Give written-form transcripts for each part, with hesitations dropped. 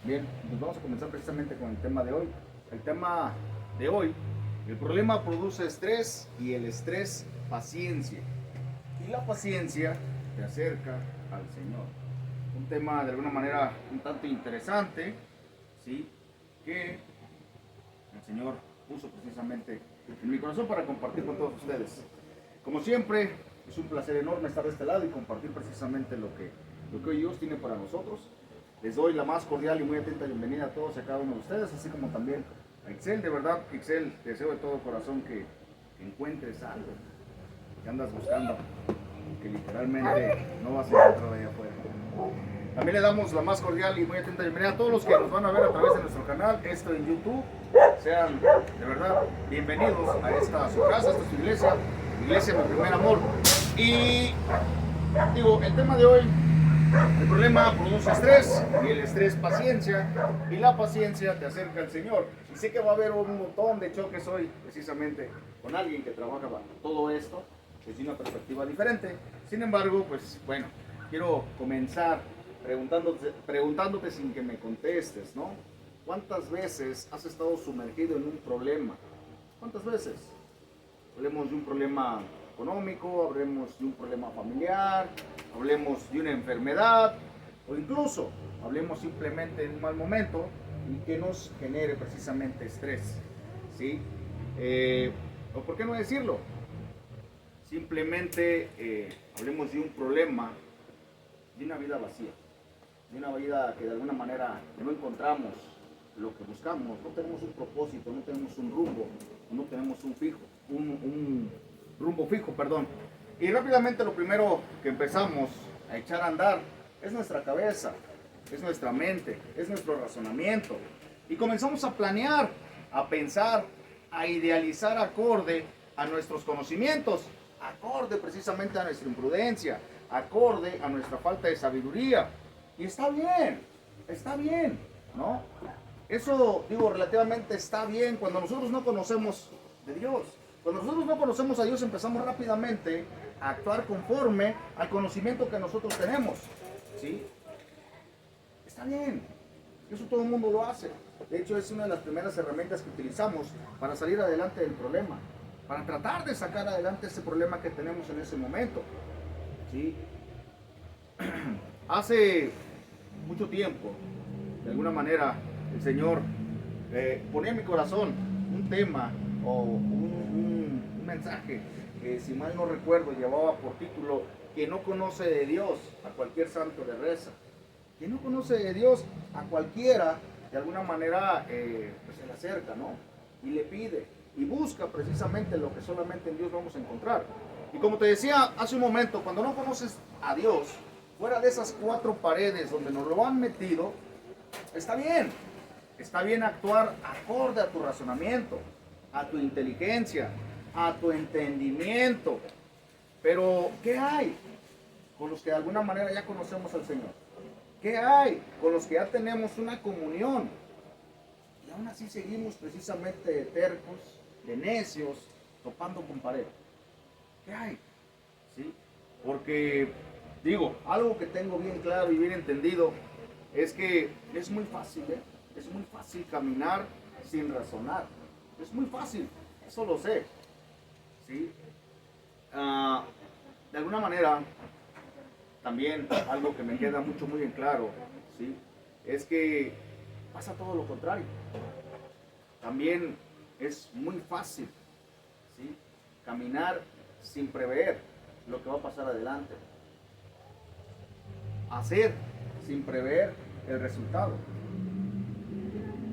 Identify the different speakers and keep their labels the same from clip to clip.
Speaker 1: Bien, pues vamos a comenzar precisamente con el tema de hoy. El tema de hoy, el problema produce estrés y el estrés paciencia. Y la paciencia te acerca al Señor. Un tema de alguna manera un tanto interesante, ¿sí? Que el Señor puso precisamente en mi corazón para compartir con todos ustedes. Como siempre, es un placer enorme estar de este lado y compartir precisamente lo que hoy Dios tiene para nosotros. Les doy la más cordial y muy atenta bienvenida a todos y a cada uno de ustedes, así como también a Ixel. De verdad, Ixel, deseo de todo corazón que encuentres algo que andas buscando, que literalmente no vas a encontrar allá afuera. También le damos la más cordial y muy atenta bienvenida a todos los que nos van a ver a través de nuestro canal, esto en YouTube. Sean de verdad bienvenidos a esta su casa, a esta su iglesia, Iglesia Mi Primer Amor. Y digo, el tema de hoy, el problema produce estrés y el estrés paciencia y la paciencia te acerca al Señor. Y sé que va a haber un montón de choques hoy precisamente con alguien que trabaja todo esto desde una perspectiva diferente. Sin embargo, pues bueno, quiero comenzar preguntándote sin que me contestes, ¿no? ¿Cuántas veces has estado sumergido en un problema? ¿Cuántas veces? Hablemos de un problema económico, hablemos de un problema familiar, hablemos de una enfermedad o incluso hablemos simplemente de un mal momento y que nos genere precisamente estrés, ¿sí? O por qué no decirlo, simplemente hablemos de un problema, de una vida vacía, de una vida que de alguna manera no encontramos lo que buscamos, no tenemos un propósito, no tenemos un rumbo, no tenemos un rumbo fijo, perdón. Y rápidamente lo primero que empezamos a echar a andar es nuestra cabeza, es nuestra mente, es nuestro razonamiento. Y comenzamos a planear, a pensar, a idealizar acorde a nuestros conocimientos, acorde precisamente a nuestra imprudencia, acorde a nuestra falta de sabiduría. Y está bien, ¿no? Eso, digo, relativamente está bien cuando nosotros no conocemos de Dios. Cuando nosotros no conocemos a Dios, empezamos rápidamente a actuar conforme al conocimiento que nosotros tenemos, ¿sí? Está bien, eso todo el mundo lo hace. De hecho, es una de las primeras herramientas que utilizamos para salir adelante del problema, para tratar de sacar adelante ese problema que tenemos en ese momento, ¿sí? Hace mucho tiempo, de alguna manera, el Señor ponía en mi corazón un tema o un mensaje que, si mal no recuerdo, llevaba por título: quien no conoce de Dios, a cualquier santo le reza. Quien no conoce de Dios, a cualquiera, de alguna manera, pues se le acerca, ¿no? Y le pide y busca precisamente lo que solamente en Dios vamos a encontrar. Y como te decía hace un momento, cuando no conoces a Dios, fuera de esas cuatro paredes donde nos lo han metido, está bien. Está bien actuar acorde a tu razonamiento, a tu inteligencia, a tu entendimiento. Pero, ¿qué hay con los que de alguna manera ya conocemos al Señor? ¿Qué hay con los que ya tenemos una comunión? Y aún así seguimos precisamente de tercos, de necios, topando con pared. ¿Qué hay? ¿Sí? Porque, digo, algo que tengo bien claro y bien entendido es que es muy fácil, ¿eh? Es muy fácil caminar sin razonar. Es muy fácil, eso lo sé, ¿sí? De alguna manera, también algo que me queda muy en claro, ¿sí? Es que pasa todo lo contrario. También es muy fácil, ¿sí? Caminar sin prever lo que va a pasar adelante. Hacer sin prever el resultado.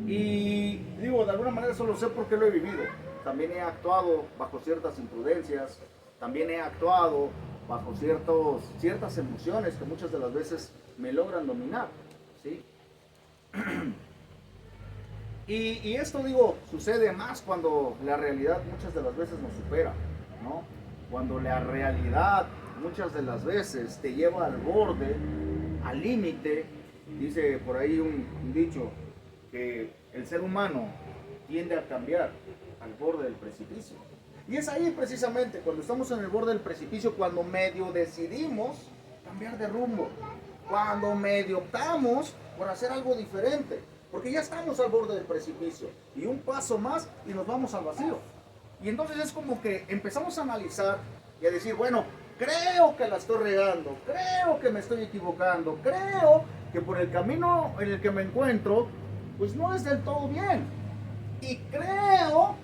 Speaker 1: Y digo, de alguna manera eso lo sé porque lo he vivido. También he actuado bajo ciertas imprudencias, también he actuado bajo ciertas emociones que muchas de las veces me logran dominar, ¿sí? Y esto, digo, sucede más cuando la realidad muchas de las veces nos supera, ¿no? Cuando la realidad muchas de las veces te lleva al borde, al límite. Dice por ahí un dicho que el ser humano tiende a cambiar al borde del precipicio. Y es ahí precisamente cuando estamos en el borde del precipicio, cuando medio decidimos cambiar de rumbo, cuando medio optamos por hacer algo diferente, porque ya estamos al borde del precipicio y un paso más y nos vamos al vacío. Y entonces es como que empezamos a analizar y a decir, bueno, creo que la estoy regando, creo que me estoy equivocando, creo que por el camino en el que me encuentro, pues no es del todo bien. Y creo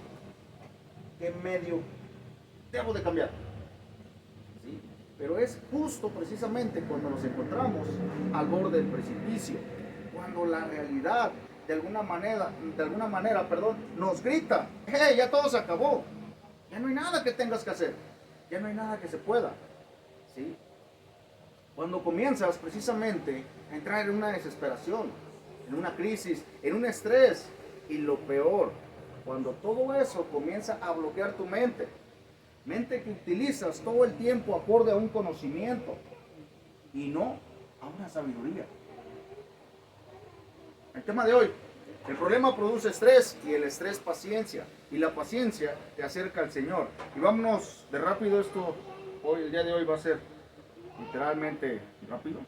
Speaker 1: que medio debo de cambiar. ¿Sí? Pero es justo precisamente cuando nos encontramos al borde del precipicio, cuando la realidad de alguna manera, nos grita, hey, ya todo se acabó, ya no hay nada que tengas que hacer, ya no hay nada que se pueda. ¿Sí? Cuando comienzas precisamente a entrar en una desesperación, en una crisis, en un estrés, y lo peor, cuando todo eso comienza a bloquear tu mente que utilizas todo el tiempo acorde a un conocimiento y no a una sabiduría. El tema de hoy, el problema produce estrés y el estrés paciencia, y la paciencia te acerca al Señor. Y vámonos de rápido, el día de hoy va a ser literalmente rápido,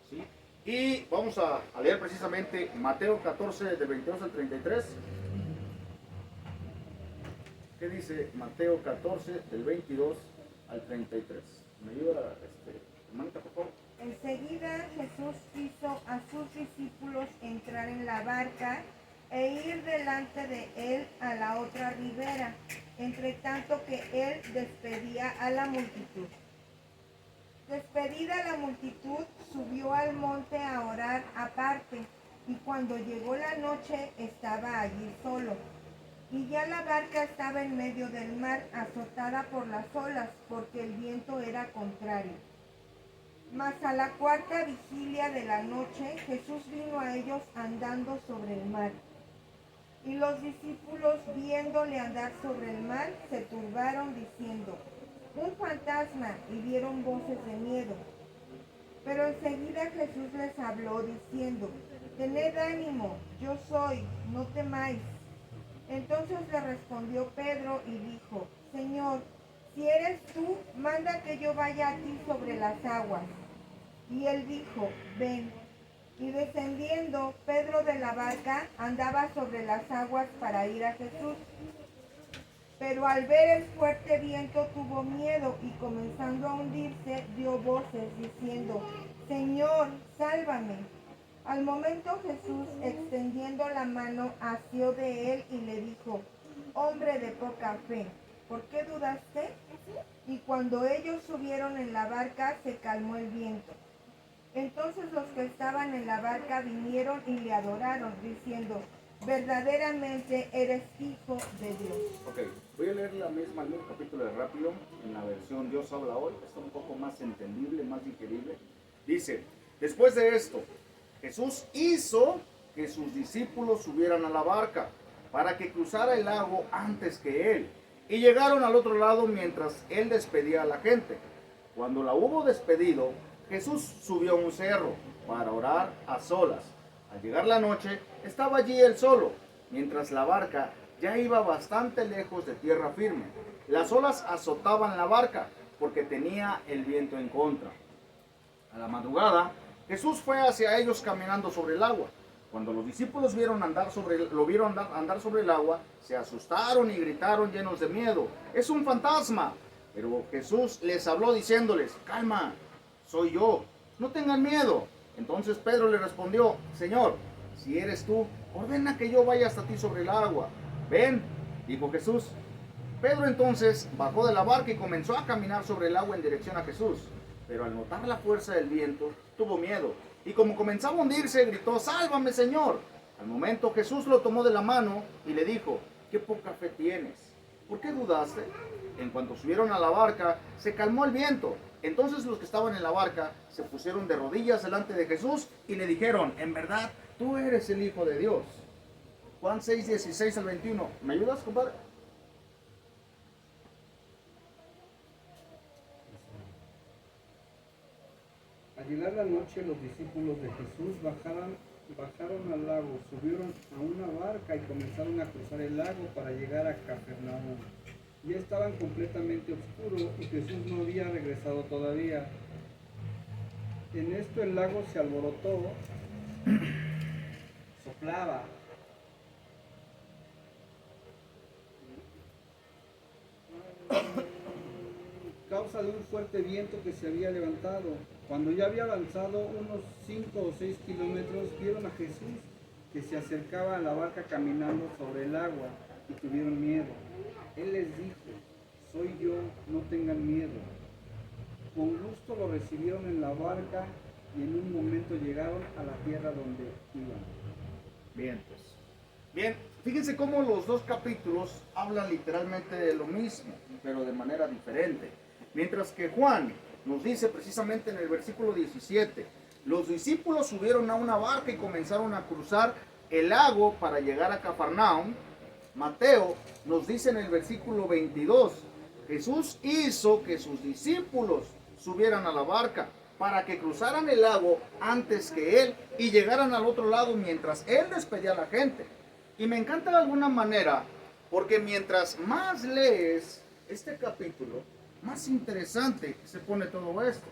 Speaker 1: ¿sí? Y vamos a leer precisamente Mateo 14, de 22 al 33. ¿Qué dice Mateo 14, del 22 al 33? ¿Me ayuda, hermanita, por favor?
Speaker 2: Enseguida Jesús hizo a sus discípulos entrar en la barca e ir delante de él a la otra ribera, entre tanto que él despedía a la multitud. Despedida la multitud, subió al monte a orar aparte, y cuando llegó la noche estaba allí solo. Y ya la barca estaba en medio del mar, azotada por las olas, porque el viento era contrario. Mas a la cuarta vigilia de la noche, Jesús vino a ellos andando sobre el mar. Y los discípulos, viéndole andar sobre el mar, se turbaron diciendo, un fantasma, y dieron voces de miedo. Pero enseguida Jesús les habló diciendo, tened ánimo, yo soy, no temáis. Entonces le respondió Pedro y dijo, Señor, si eres tú, manda que yo vaya a ti sobre las aguas. Y él dijo, ven. Y descendiendo, Pedro de la barca andaba sobre las aguas para ir a Jesús. Pero al ver el fuerte viento tuvo miedo y comenzando a hundirse, dio voces diciendo, Señor, sálvame. Al momento Jesús, extendiendo la mano, asió de él y le dijo, hombre de poca fe, ¿por qué dudaste? Y cuando ellos subieron en la barca, se calmó el viento. Entonces los que estaban en la barca vinieron y le adoraron, diciendo, verdaderamente eres hijo de Dios.
Speaker 1: Ok, voy a leer el mismo capítulo de rápido, en la versión Dios habla hoy, está un poco más entendible, más digerible. Dice, después de esto, Jesús hizo que sus discípulos subieran a la barca para que cruzara el lago antes que él, y llegaron al otro lado mientras él despedía a la gente. Cuando la hubo despedido, Jesús subió a un cerro para orar a solas. Al llegar la noche, estaba allí él solo, mientras la barca ya iba bastante lejos de tierra firme. Las olas azotaban la barca porque tenía el viento en contra. A la madrugada, Jesús fue hacia ellos caminando sobre el agua. Cuando los discípulos lo vieron andar sobre el agua, se asustaron y gritaron llenos de miedo, ¡es un fantasma! Pero Jesús les habló diciéndoles, calma, soy yo, no tengan miedo. Entonces Pedro le respondió, Señor, si eres tú, ordena que yo vaya hasta ti sobre el agua. Ven, dijo Jesús. Pedro entonces bajó de la barca y comenzó a caminar sobre el agua en dirección a Jesús. Pero al notar la fuerza del viento, tuvo miedo. Y como comenzaba a hundirse, gritó, ¡sálvame, Señor! Al momento Jesús lo tomó de la mano y le dijo, ¡qué poca fe tienes! ¿Por qué dudaste? En cuanto subieron a la barca, se calmó el viento. Entonces los que estaban en la barca se pusieron de rodillas delante de Jesús y le dijeron, en verdad, tú eres el Hijo de Dios. Juan 6, 16 al 21. ¿Me ayudas, compadre?
Speaker 3: Al llegar la noche, los discípulos de Jesús bajaron al lago, subieron a una barca y comenzaron a cruzar el lago para llegar a Capernaum. Ya estaban completamente oscuros y Jesús no había regresado todavía. En esto el lago se alborotó soplaba. Causa de un fuerte viento que se había levantado. Cuando ya había avanzado unos 5 o 6 kilómetros, vieron a Jesús que se acercaba a la barca caminando sobre el agua y tuvieron miedo. Él les dijo: soy yo, no tengan miedo. Con gusto lo recibieron en la barca y en un momento llegaron a la tierra donde iban.
Speaker 1: Bien, pues. Bien, fíjense cómo los dos capítulos hablan literalmente de lo mismo, pero de manera diferente. Mientras que Juan nos dice precisamente en el versículo 17, los discípulos subieron a una barca y comenzaron a cruzar el lago para llegar a Cafarnaum. Mateo nos dice en el versículo 22, Jesús hizo que sus discípulos subieran a la barca para que cruzaran el lago antes que él y llegaran al otro lado mientras él despedía a la gente. Y me encanta de alguna manera porque mientras más lees este capítulo, más interesante se pone todo esto.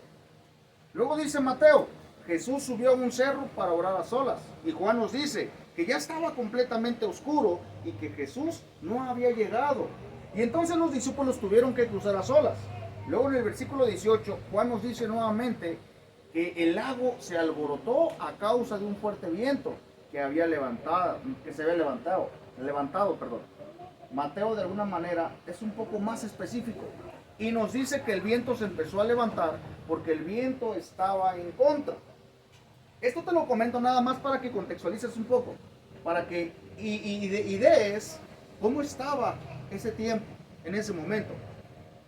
Speaker 1: Luego dice Mateo, Jesús subió a un cerro para orar a solas. Y Juan nos dice que ya estaba completamente oscuro y que Jesús no había llegado. Y entonces los discípulos tuvieron que cruzar a solas. Luego en el versículo 18, Juan nos dice nuevamente que el lago se alborotó a causa de un fuerte viento que se había levantado. Mateo de alguna manera es un poco más específico y nos dice que el viento se empezó a levantar porque el viento estaba en contra. Esto te lo comento nada más para que contextualices un poco, para que idees cómo estaba ese tiempo en ese momento.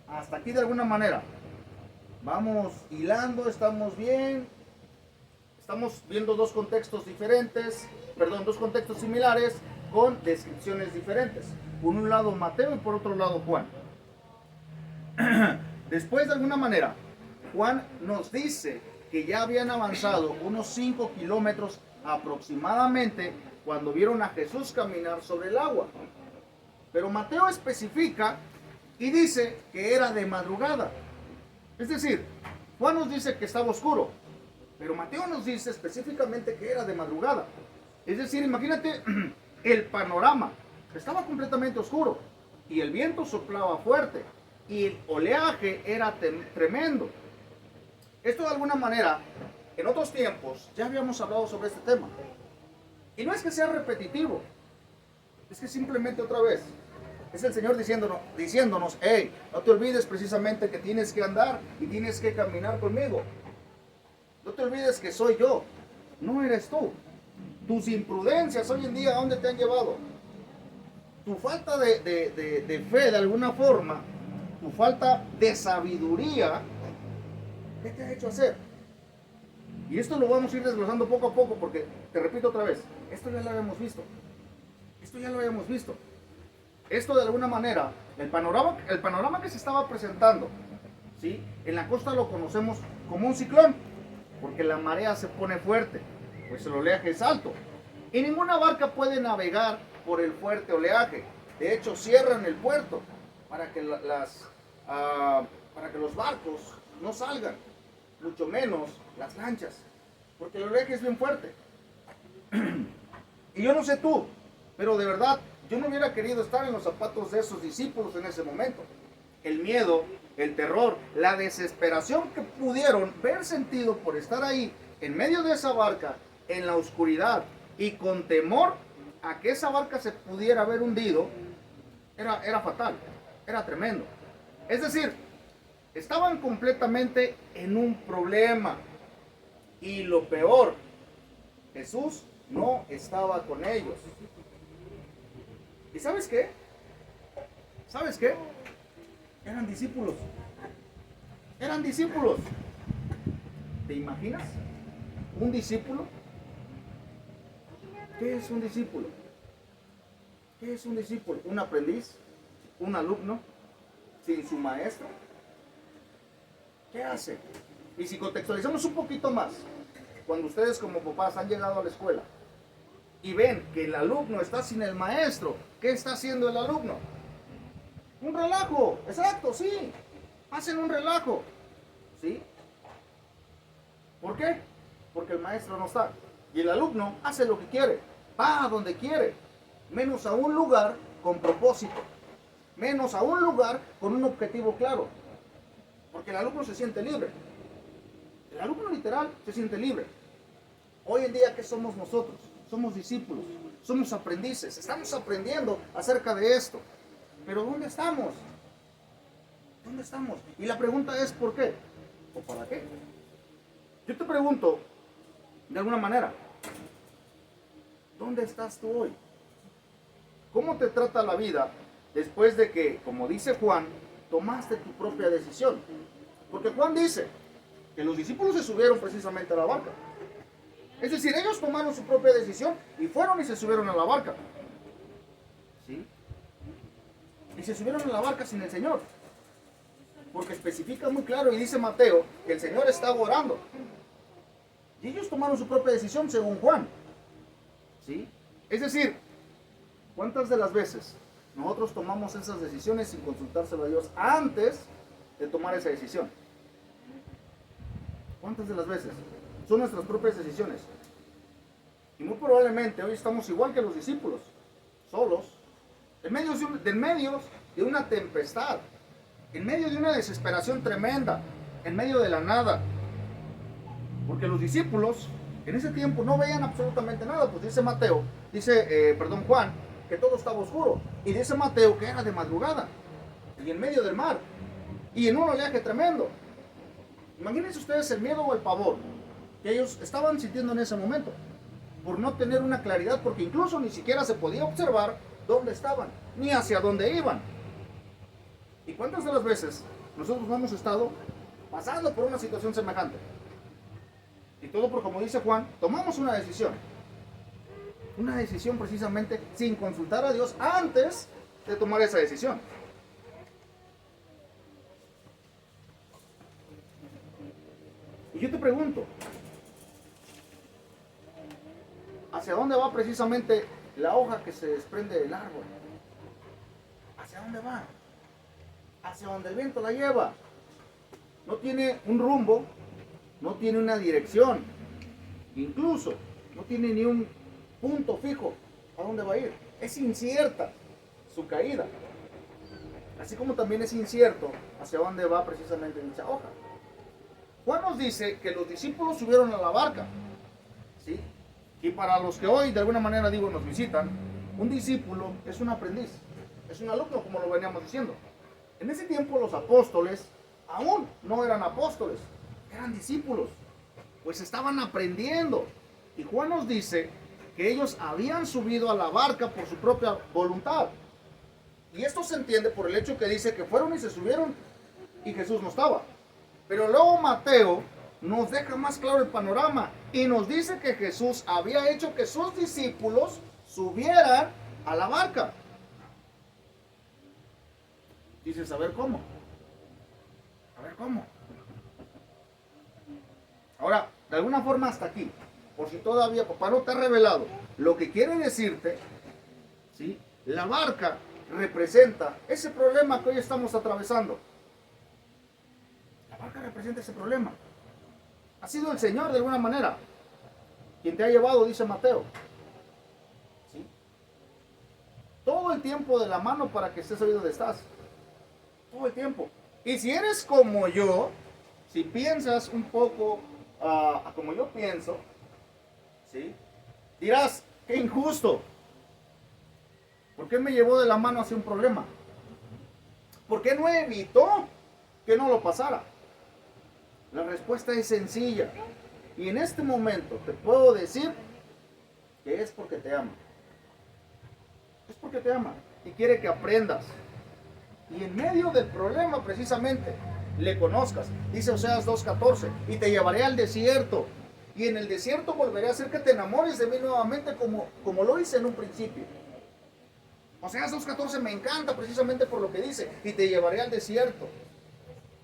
Speaker 1: Hasta aquí de alguna manera vamos hilando, estamos bien, estamos viendo dos contextos similares con descripciones diferentes. Por un lado Mateo y por otro lado Juan. Después de alguna manera Juan nos dice que ya habían avanzado unos 5 kilómetros aproximadamente cuando vieron a Jesús caminar sobre el agua. Pero Mateo especifica y dice que era de madrugada. Es decir, Juan nos dice que estaba oscuro, pero Mateo nos dice específicamente que era de madrugada. Es decir, imagínate el panorama. Estaba completamente oscuro y el viento soplaba fuerte y el oleaje era tremendo. Esto de alguna manera, en otros tiempos, ya habíamos hablado sobre este tema. Y no es que sea repetitivo, es que simplemente otra vez, es el Señor diciéndonos, hey, no te olvides precisamente que tienes que andar y tienes que caminar conmigo. No te olvides que soy yo, no eres tú. Tus imprudencias hoy en día, ¿a dónde te han llevado? Tu falta de fe, de alguna forma, tu falta de sabiduría, ¿qué te ha hecho hacer? Y esto lo vamos a ir desglosando poco a poco, porque, te repito otra vez, esto ya lo habíamos visto. Esto de alguna manera, el panorama que se estaba presentando, ¿sí? En la costa lo conocemos como un ciclón, porque la marea se pone fuerte, pues el oleaje es alto. Y ninguna barca puede navegar por el fuerte oleaje. De hecho, cierran el puerto para que los barcos no salgan, mucho menos las lanchas, porque el oleaje es bien fuerte. Y yo no sé tú, pero de verdad, yo no hubiera querido estar en los zapatos de esos discípulos en ese momento. El miedo, el terror, la desesperación que pudieron ver sentido por estar ahí, en medio de esa barca, en la oscuridad, y con temor a que esa barca se pudiera haber hundido, era fatal, era tremendo. Es decir, estaban completamente en un problema. Y lo peor, Jesús no estaba con ellos. ¿Y sabes qué? ¿Sabes qué? Eran discípulos. Eran discípulos. ¿Te imaginas? ¿Un discípulo? ¿Qué es un discípulo? ¿Qué es un discípulo? ¿Un aprendiz? ¿Un alumno? ¿Sin su maestro? ¿Qué hace? Y si contextualizamos un poquito más, cuando ustedes como papás han llegado a la escuela y ven que el alumno está sin el maestro, ¿qué está haciendo el alumno? Un relajo, exacto, sí. Hacen un relajo, ¿sí? ¿Por qué? Porque el maestro no está. Y el alumno hace lo que quiere. va a donde quiere, menos a un lugar con propósito, menos a un lugar con un objetivo claro, porque el alumno se siente libre. El alumno literal se siente libre. Hoy en día, ¿qué somos nosotros? Somos discípulos, somos aprendices, estamos aprendiendo acerca de esto. Pero ¿dónde estamos? ¿Dónde estamos? Y la pregunta es ¿por qué? ¿O para qué? Yo te pregunto, de alguna manera, ¿dónde estás tú hoy? ¿Cómo te trata la vida después de que, como dice Juan, tomaste tu propia decisión? Porque Juan dice que los discípulos se subieron precisamente a la barca. Es decir, ellos tomaron su propia decisión y fueron y se subieron a la barca. ¿Sí? Y se subieron a la barca sin el Señor. Porque especifica muy claro y dice Mateo que el Señor estaba orando. Y ellos tomaron su propia decisión según Juan. ¿Sí? Es decir, ¿cuántas de las veces nosotros tomamos esas decisiones sin consultárselo a Dios antes de tomar esa decisión? ¿Cuántas de las veces? Son nuestras propias decisiones. Y muy probablemente hoy estamos igual que los discípulos, solos, en medio de una tempestad, en medio de una desesperación tremenda, en medio de la nada. Porque los discípulos en ese tiempo no veían absolutamente nada, pues dice Juan, que todo estaba oscuro. Y dice Mateo que era de madrugada, y en medio del mar, y en un oleaje tremendo. Imagínense ustedes el miedo o el pavor que ellos estaban sintiendo en ese momento, por no tener una claridad, porque incluso ni siquiera se podía observar dónde estaban, ni hacia dónde iban. ¿Y cuántas de las veces nosotros no hemos estado pasando por una situación semejante? Y todo por, como dice Juan, tomamos una decisión. Una decisión precisamente sin consultar a Dios antes de tomar esa decisión. Y yo te pregunto, ¿hacia dónde va precisamente la hoja que se desprende del árbol? ¿Hacia dónde va? Hacia donde el viento la lleva. No tiene un rumbo, no tiene una dirección, incluso no tiene ni un punto fijo a dónde va a ir. Es incierta su caída, así como también es incierto hacia dónde va precisamente dicha hoja. Juan nos dice que los discípulos subieron a la barca, ¿sí? Y para los que hoy de alguna manera nos visitan, un discípulo es un aprendiz, es un alumno, como lo veníamos diciendo. En ese tiempo los apóstoles aún no eran apóstoles, eran discípulos, pues estaban aprendiendo. Y Juan nos dice que ellos habían subido a la barca por su propia voluntad. Y esto se entiende por el hecho que dice que fueron y se subieron y Jesús no estaba. Pero luego Mateo nos deja más claro el panorama y nos dice que Jesús había hecho que sus discípulos subieran a la barca. Dices, a ver cómo. A ver cómo. Ahora, de alguna forma hasta aquí, por si todavía papá no te ha revelado lo que quiere decirte, ¿sí? La barca representa ese problema que hoy estamos atravesando. La barca representa ese problema. Ha sido el Señor de alguna manera quien te ha llevado, dice Mateo, ¿sí? Todo el tiempo de la mano para que estés ahí donde estás. Todo el tiempo. Y si eres como yo, si piensas un poco como yo pienso, ¿sí? Dirás, qué injusto. ¿Por qué me llevó de la mano hacia un problema? ¿Por qué no evitó que no lo pasara? La respuesta es sencilla. Y en este momento te puedo decir que es porque te ama. Es porque te ama y quiere que aprendas. Y en medio del problema precisamente le conozcas. Dice Oseas 2:14, y te llevaré al desierto. Y en el desierto volveré a hacer que te enamores de mí nuevamente como lo hice en un principio. Oseas 2:14 me encanta precisamente por lo que dice, y te llevaré al desierto.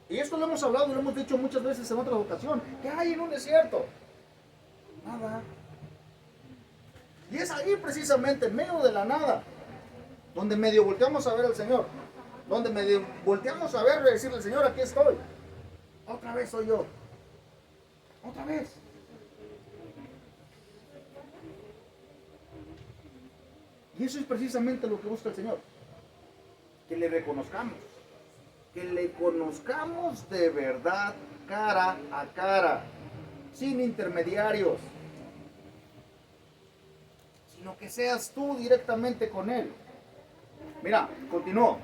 Speaker 1: Y esto lo hemos hablado y lo hemos dicho muchas veces en otra ocasión. ¿Qué hay en un desierto? Nada. Y es ahí precisamente, en medio de la nada, donde medio volteamos a ver al Señor. Donde medio volteamos a ver y decirle al Señor, aquí estoy. Otra vez soy yo. Otra vez. Y eso es precisamente lo que busca el Señor. Que le reconozcamos. Que le conozcamos de verdad, cara a cara, sin intermediarios, sino que seas tú directamente con Él. Mira, continuó.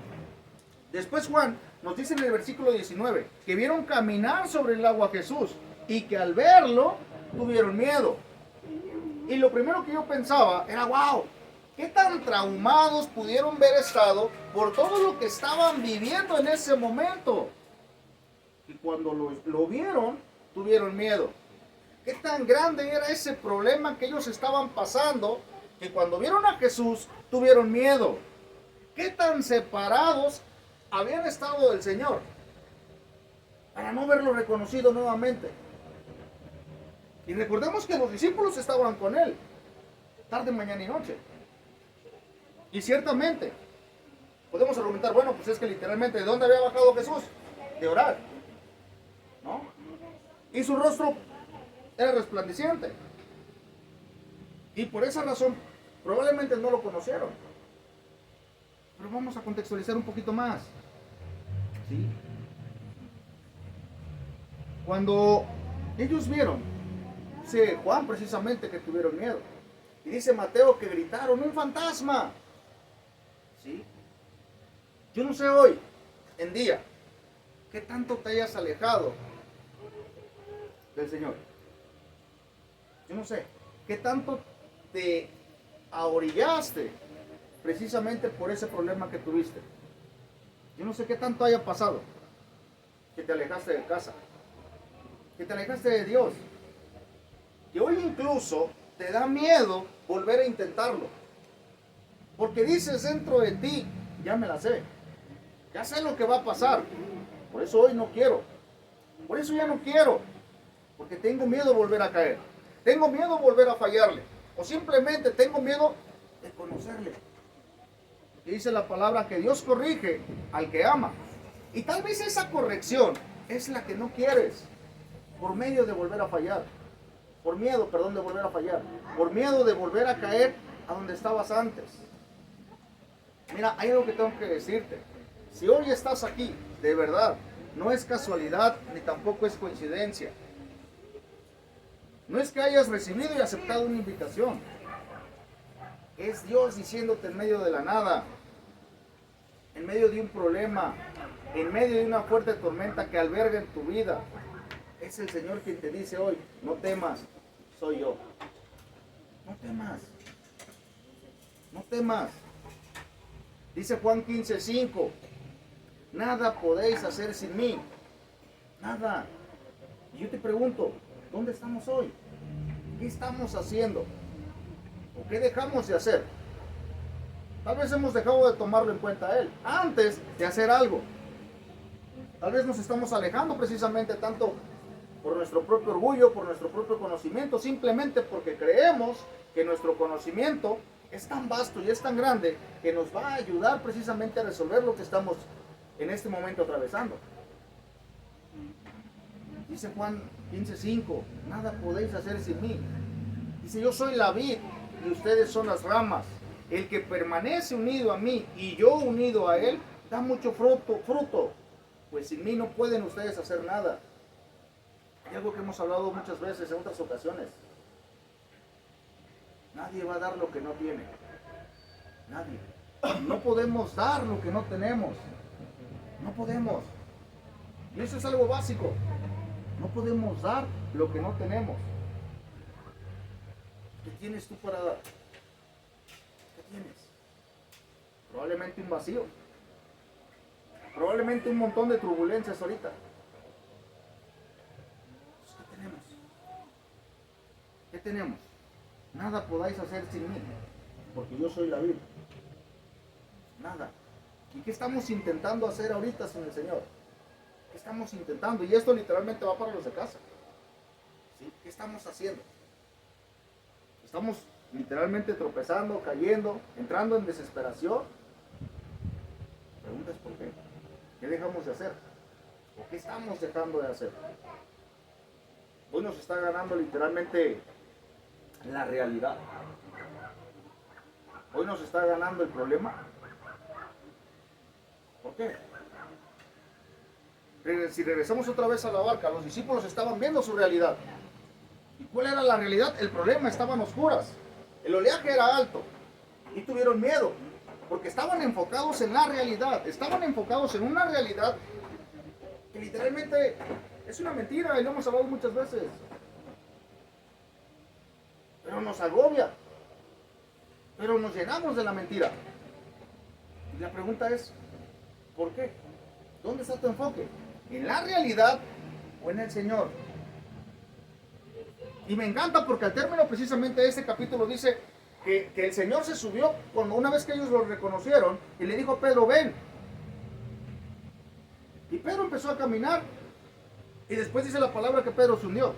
Speaker 1: Después Juan nos dice en el versículo 19 que vieron caminar sobre el agua a Jesús y que al verlo tuvieron miedo. Y lo primero que yo pensaba era, wow, qué tan traumados pudieron haber estado por todo lo que estaban viviendo en ese momento. Y cuando lo vieron, tuvieron miedo. Qué tan grande era ese problema que ellos estaban pasando, que cuando vieron a Jesús, tuvieron miedo. Qué tan separados habían estado del Señor para no verlo reconocido nuevamente. Y recordemos que los discípulos estaban con Él, tarde, mañana y noche. Y ciertamente, podemos argumentar, bueno, pues es que literalmente, ¿de dónde había bajado Jesús? De orar, ¿no? Y su rostro era resplandeciente. Y por esa razón, probablemente no lo conocieron. Pero vamos a contextualizar un poquito más. ¿Sí? Cuando ellos vieron, dice Juan precisamente que tuvieron miedo. Y dice Mateo que gritaron, ¡un fantasma! ¿Sí? Yo no sé hoy, en día, qué tanto te hayas alejado del Señor. Yo no sé, qué tanto te ahorillaste precisamente por ese problema que tuviste. Yo no sé qué tanto haya pasado, que te alejaste de casa, que te alejaste de Dios, que hoy incluso te da miedo volver a intentarlo, porque dices dentro de ti, ya me la sé, ya sé lo que va a pasar, por eso hoy no quiero, por eso ya no quiero, porque tengo miedo de volver a caer, tengo miedo de volver a fallarle, o simplemente tengo miedo de conocerle. Porque dice la palabra que Dios corrige al que ama, y tal vez esa corrección es la que no quieres, por medio de volver a fallar, por miedo, perdón, de volver a fallar, por miedo de volver a caer a donde estabas antes. Mira, hay algo que tengo que decirte. Si hoy estás aquí, de verdad, no es casualidad ni tampoco es coincidencia. No es que hayas recibido y aceptado una invitación. Es Dios diciéndote en medio de la nada, en medio de un problema, en medio de una fuerte tormenta que alberga en tu vida. Es el Señor quien te dice hoy, no temas, soy yo. No temas. No temas. Dice Juan 15:5, nada podéis hacer sin mí. Nada. Y yo te pregunto, ¿dónde estamos hoy? ¿Qué estamos haciendo? ¿O qué dejamos de hacer? Tal vez hemos dejado de tomarlo en cuenta a Él antes de hacer algo. Tal vez nos estamos alejando precisamente tanto por nuestro propio orgullo, por nuestro propio conocimiento, simplemente porque creemos que nuestro conocimiento es tan vasto y es tan grande que nos va a ayudar precisamente a resolver lo que estamos en este momento atravesando. Dice Juan 15:5, nada podéis hacer sin mí. Dice, yo soy la vid y ustedes son las ramas. El que permanece unido a mí y yo unido a él, da mucho fruto, pues sin mí no pueden ustedes hacer nada. Hay algo que hemos hablado muchas veces en otras ocasiones. Nadie va a dar lo que no tiene. Nadie. No podemos dar lo que no tenemos. No podemos. Y eso es algo básico. No podemos dar lo que no tenemos. ¿Qué tienes tú para dar? ¿Qué tienes? Probablemente un vacío. Probablemente un montón de turbulencias ahorita. ¿Qué tenemos? ¿Qué tenemos? Nada podáis hacer sin mí, porque yo soy la vid. Nada. ¿Y qué estamos intentando hacer ahorita sin el Señor? ¿Qué estamos intentando? Y esto literalmente va para los de casa. ¿Sí? ¿Qué estamos haciendo? Estamos literalmente tropezando, cayendo, entrando en desesperación. Preguntas por qué. ¿Qué dejamos de hacer? ¿O qué estamos dejando de hacer? Hoy nos está ganando literalmente la realidad. Hoy nos está ganando el problema. ¿Por qué? Si regresamos otra vez a la barca, los discípulos estaban viendo su realidad. ¿Y cuál era la realidad? El problema estaba en oscuras. El oleaje era alto. Y tuvieron miedo. Porque estaban enfocados en la realidad. Estaban enfocados en una realidad que literalmente es una mentira y lo hemos hablado muchas veces. Pero nos agobia. Pero nos llenamos de la mentira. Y la pregunta es, ¿por qué? ¿Dónde está tu enfoque? ¿En la realidad o en el Señor? Y me encanta porque al término precisamente de este capítulo dice que el Señor se subió cuando una vez que ellos lo reconocieron y le dijo a Pedro, ven. Y Pedro empezó a caminar y después dice la palabra que Pedro se hundió.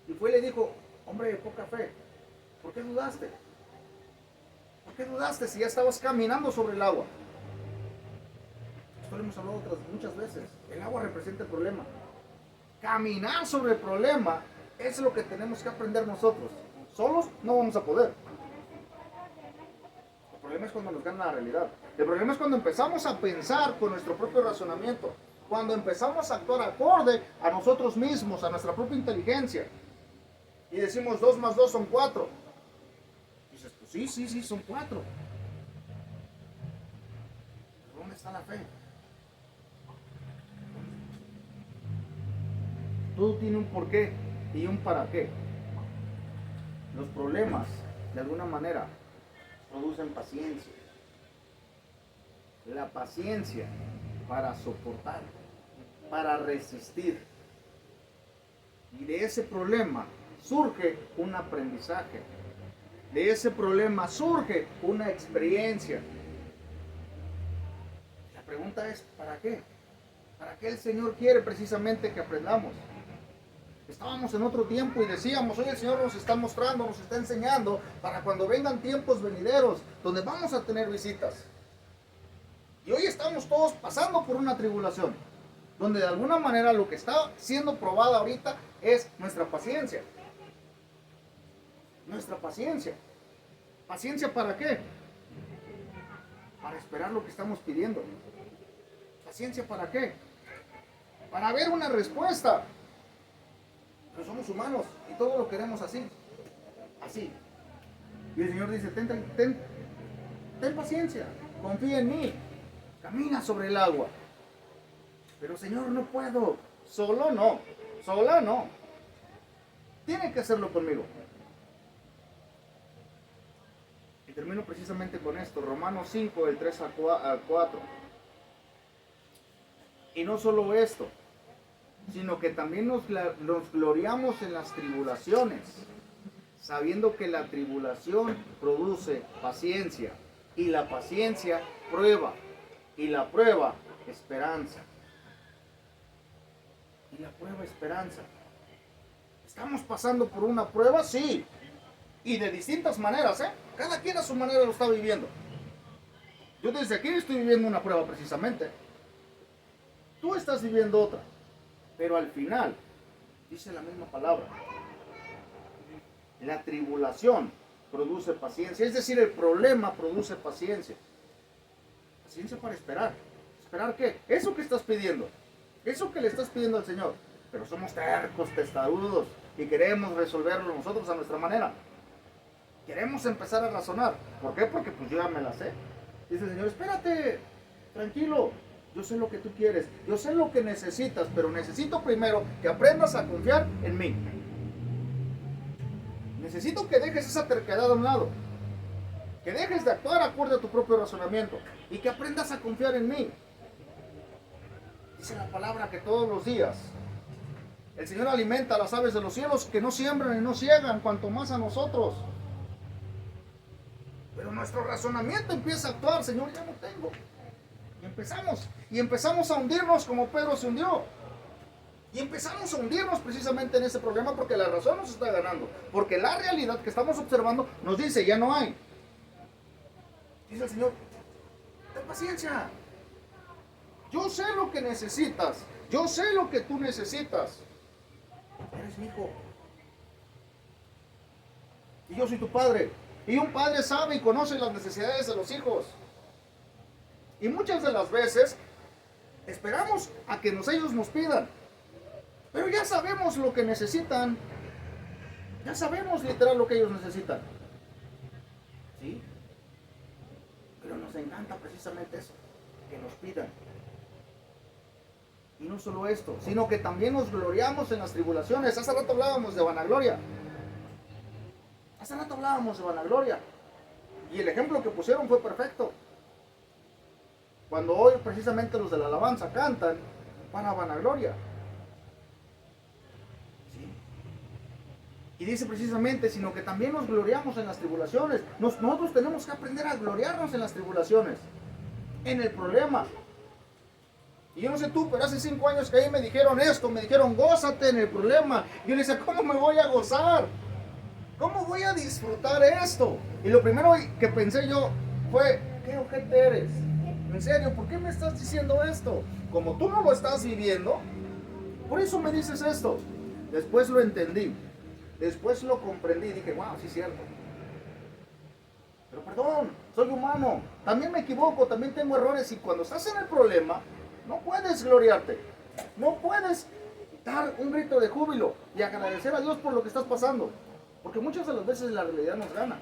Speaker 1: Y fue y le dijo, hombre de poca fe, ¿por qué dudaste? ¿Por qué dudaste si ya estabas caminando sobre el agua? Esto lo hemos hablado muchas veces. El agua representa el problema. Caminar sobre el problema es lo que tenemos que aprender nosotros. Solos no vamos a poder. El problema es cuando nos gana la realidad. El problema es cuando empezamos a pensar con nuestro propio razonamiento. Cuando empezamos a actuar acorde a nosotros mismos, a nuestra propia inteligencia. Y decimos 2 más 2 son 4. Dices, pues sí, son 4. ¿Dónde está la fe? Todo tiene un porqué y un para qué. Los problemas, de alguna manera, producen paciencia. La paciencia para soportar, para resistir. Y de ese problema surge un aprendizaje. De ese problema surge una experiencia. La pregunta es, ¿para qué? ¿Para qué el Señor quiere precisamente que aprendamos? Estábamos en otro tiempo y decíamos, hoy el Señor nos está mostrando, nos está enseñando para cuando vengan tiempos venideros, donde vamos a tener visitas. Y hoy estamos todos pasando por una tribulación, donde de alguna manera lo que está siendo probada ahorita es nuestra paciencia. Nuestra paciencia. ¿Paciencia para qué? Para esperar lo que estamos pidiendo. ¿Paciencia para qué? Para ver una respuesta. Pero somos humanos y todo lo queremos así. Así. Y el Señor dice, ten paciencia, confía en mí, camina sobre el agua. Pero Señor, no puedo. Solo no. Sola no. Tiene que hacerlo conmigo. Y termino precisamente con esto. Romanos 5, del 3 al 4. Y no solo esto, sino que también nos gloriamos en las tribulaciones, sabiendo que la tribulación produce paciencia, y la paciencia prueba, y la prueba esperanza. Y la prueba esperanza. ¿Estamos pasando por una prueba? Sí. Y de distintas maneras, ¿eh? Cada quien a su manera lo está viviendo. Yo desde aquí estoy viviendo una prueba precisamente. Tú estás viviendo otra. Pero al final, dice la misma palabra. La tribulación produce paciencia. Es decir, el problema produce paciencia. Paciencia para esperar. ¿Esperar qué? Eso que estás pidiendo. Eso que le estás pidiendo al Señor. Pero somos tercos, testarudos. Y queremos resolverlo nosotros a nuestra manera. Queremos empezar a razonar. ¿Por qué? Porque pues yo ya me la sé. Dice el Señor, espérate, tranquilo. Yo sé lo que tú quieres, yo sé lo que necesitas, pero necesito primero que aprendas a confiar en mí. Necesito que dejes esa terquedad a un lado, que dejes de actuar acorde a tu propio razonamiento y que aprendas a confiar en mí. Dice la palabra que todos los días el Señor alimenta a las aves de los cielos que no siembran y no ciegan, cuanto más a nosotros. Pero nuestro razonamiento empieza a actuar, Señor, ya no tengo. Y empezamos a hundirnos como Pedro se hundió. Y empezamos a hundirnos precisamente en ese problema porque la razón nos está ganando. Porque la realidad que estamos observando nos dice, ya no hay. Dice el Señor, ten paciencia. Yo sé lo que necesitas. Yo sé lo que tú necesitas. Eres mi hijo. Y yo soy tu padre. Y un padre sabe y conoce las necesidades de los hijos. Y muchas de las veces esperamos a que ellos nos pidan. Pero ya sabemos lo que necesitan. Ya sabemos literal lo que ellos necesitan. ¿Sí? Pero nos encanta precisamente eso, que nos pidan. Y no solo esto, sino que también nos gloriamos en las tribulaciones. Hace rato hablábamos de vanagloria. Y el ejemplo que pusieron fue perfecto. Cuando hoy precisamente los de la alabanza cantan para vanagloria. ¿Sí? Y dice precisamente, sino que también nos gloriamos en las tribulaciones. Nosotros tenemos que aprender a gloriarnos en las tribulaciones, en el problema. Y yo no sé tú, pero hace 5 años que ahí me dijeron esto, me dijeron, gózate en el problema. Y yo le decía, ¿cómo me voy a gozar? ¿Cómo voy a disfrutar esto? Y lo primero que pensé yo fue, ¿qué ojete eres? En serio, ¿por qué me estás diciendo esto? Como tú no lo estás viviendo, por eso me dices esto. Después lo entendí, después lo comprendí y dije, wow, sí es cierto. Pero perdón, soy humano, también me equivoco, también tengo errores y cuando estás en el problema, no puedes gloriarte, no puedes dar un grito de júbilo y agradecer a Dios por lo que estás pasando, porque muchas de las veces la realidad nos gana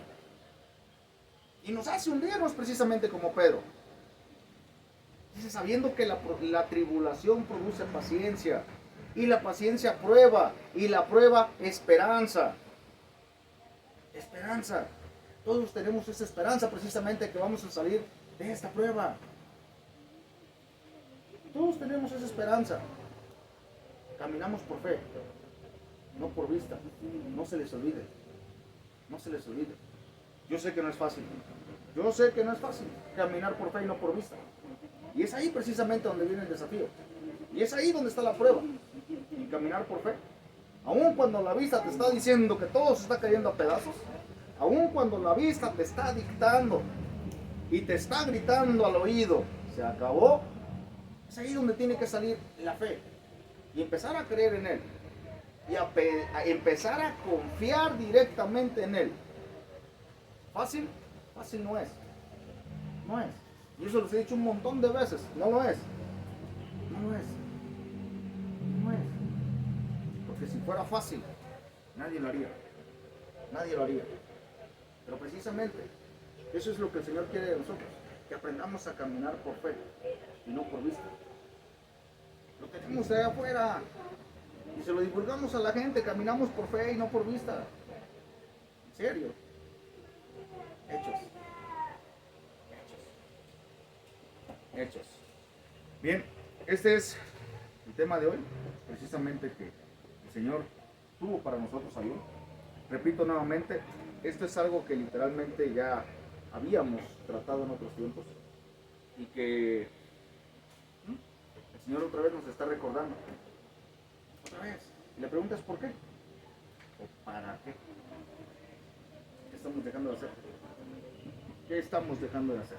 Speaker 1: y nos hace hundirnos precisamente como Pedro. Dice, sabiendo que la tribulación produce paciencia, y la paciencia prueba, y la prueba esperanza. Esperanza. Todos tenemos esa esperanza precisamente que vamos a salir de esta prueba. Todos tenemos esa esperanza. Caminamos por fe, no por vista. No se les olvide. No se les olvide. Yo sé que no es fácil. Yo sé que no es fácil caminar por fe y no por vista. Y es ahí precisamente donde viene el desafío. Y es ahí donde está la prueba. Y caminar por fe. Aun cuando la vista te está diciendo que todo se está cayendo a pedazos. Aun cuando la vista te está dictando y te está gritando al oído, se acabó. Es ahí donde tiene que salir la fe. Y empezar a creer en Él. Y a empezar a confiar directamente en Él. ¿Fácil? Fácil no es. No es. Y eso les he dicho un montón de veces. No lo es. No lo es. No es. Porque si fuera fácil, nadie lo haría. Nadie lo haría. Pero precisamente, eso es lo que el Señor quiere de nosotros. Que aprendamos a caminar por fe y no por vista. Lo tenemos de afuera. Y se lo divulgamos a la gente. Caminamos por fe y no por vista. En serio. Hechos. Hechos. Bien, este es el tema de hoy, precisamente que el Señor tuvo para nosotros ayer. Repito nuevamente, esto es algo que literalmente ya habíamos tratado en otros tiempos y que el Señor otra vez nos está recordando. Otra vez. Y le preguntas ¿por qué? ¿O para qué? ¿Qué estamos dejando de hacer? ¿Qué estamos dejando de hacer?